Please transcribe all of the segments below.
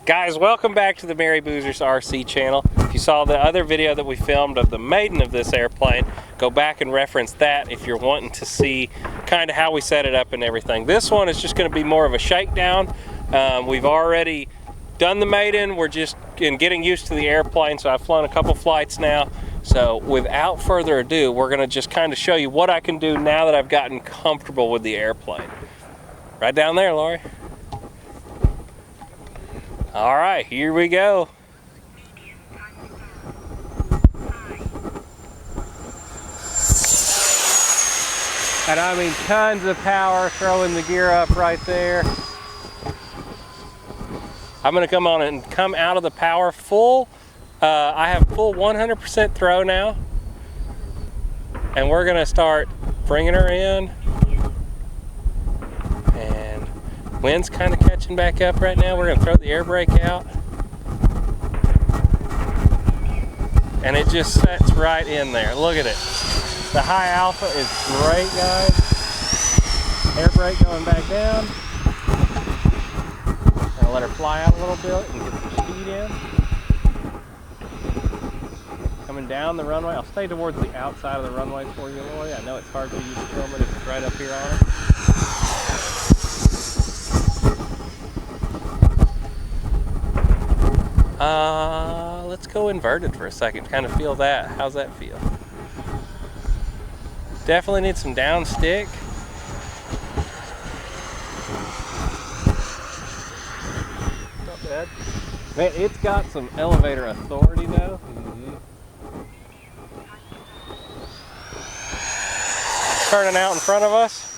Guys, welcome back to the Mary Boozer's RC channel. If you saw the other video that we filmed of the maiden of this airplane, go back and reference that if you're wanting to see kind of how we set it up and everything. This one is just going to be more of a shakedown. We've already done the maiden. We're just getting used to the airplane, so I've flown a couple flights now. So without further ado, we're going to just kind of show you what I can do now that I've gotten comfortable with the airplane. Right down there, Lori. All right, here we go. And I mean tons of power throwing the gear up right there. I'm gonna come on and come out of the power full. I have full 100% throw now. And we're gonna start bringing her in. And wind's kind of catching back up right now. We're gonna throw the air brake out. And it just sets right in there. Look at it. The high alpha is great, guys. Air brake going back down. I'll let her fly out a little bit and get some speed in. Coming down the runway. I'll stay towards the outside of the runway for you, Lori. I know it's hard for you to film it if it's right up here on it. Let's go inverted for a second. Kind of feel that. How's that feel? Definitely need some down stick. Not bad. Man, it's got some elevator authority though. Turning out in front of us.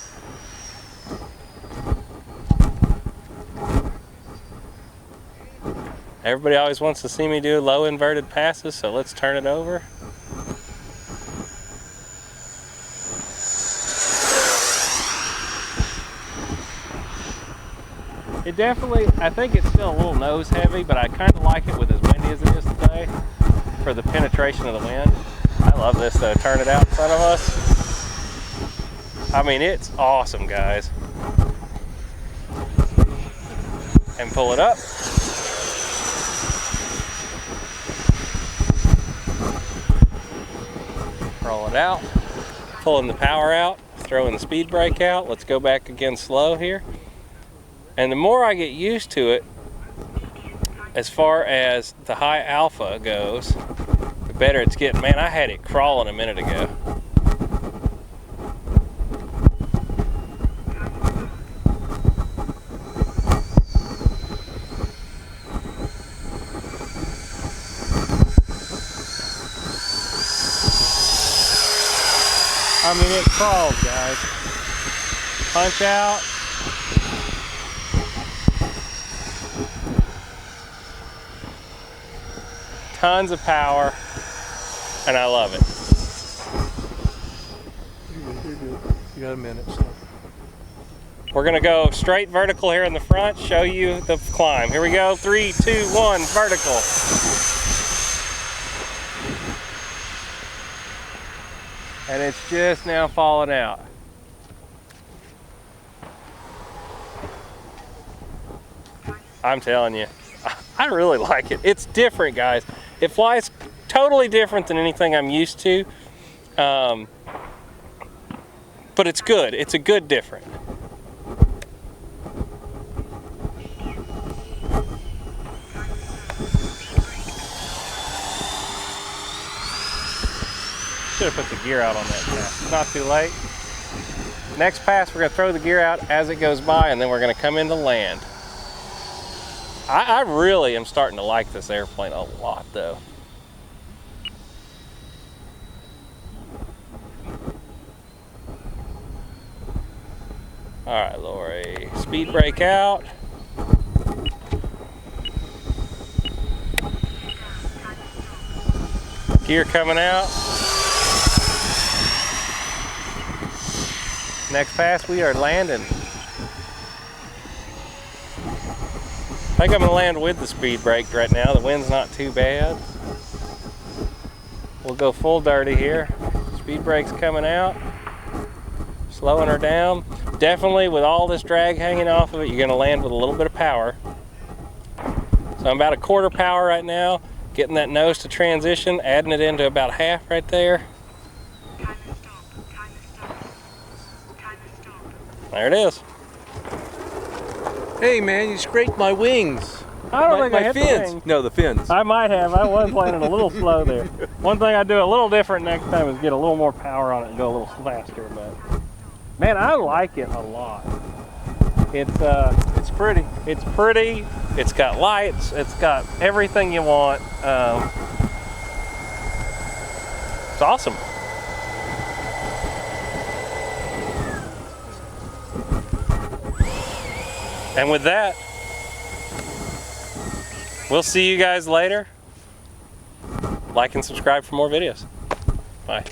Everybody always wants to see me do low inverted passes, so let's turn it over. It definitely, I think it's still a little nose heavy, but I kind of like it with as windy as it is today for the penetration of the wind. I love this though, turn it out in front of us. I mean, it's awesome, guys. And pull it up. Roll it out. Pulling the power out, throwing the speed brake out. Let's go back again slow here. And the more I get used to it, as far as the high alpha goes, the better it's getting. Man, I had it crawling a minute ago. I mean, it crawls, guys. Punch out. Tons of power, and I love it. You're good. You got a minute. So. We're gonna go straight vertical here in the front, show you the climb. Here we go, 3, 2, 1, vertical. And it's just now falling out. I'm telling you, I really like it. It's different, guys. It flies totally different than anything I'm used to, but it's good. It's a good different. Should have put the gear out on that pass. Not too late. Next pass, we're going to throw the gear out as it goes by, and then we're going to come into land. I really am starting to like this airplane a lot, though. All right, Lori, speed brake out. Gear coming out. Next pass, we are landing. I think I'm gonna land with the speed brake right now. The wind's not too bad. We'll go full dirty here. Speed brake's coming out. Slowing her down. Definitely with all this drag hanging off of it, you're gonna land with a little bit of power. So I'm about 1/4 power right now, getting that nose to transition, adding it into about half right there. There it is. Hey man, you scraped my wings. I don't think I hit fins. the wings. No, the fins. I might have. I was landing a little slow there. One thing I do a little different next time is get a little more power on it and go a little faster. But man, I like it a lot. It's pretty. It's pretty. It's got lights. It's got everything you want. It's awesome. And with that, we'll see you guys later. Like and subscribe for more videos. Bye.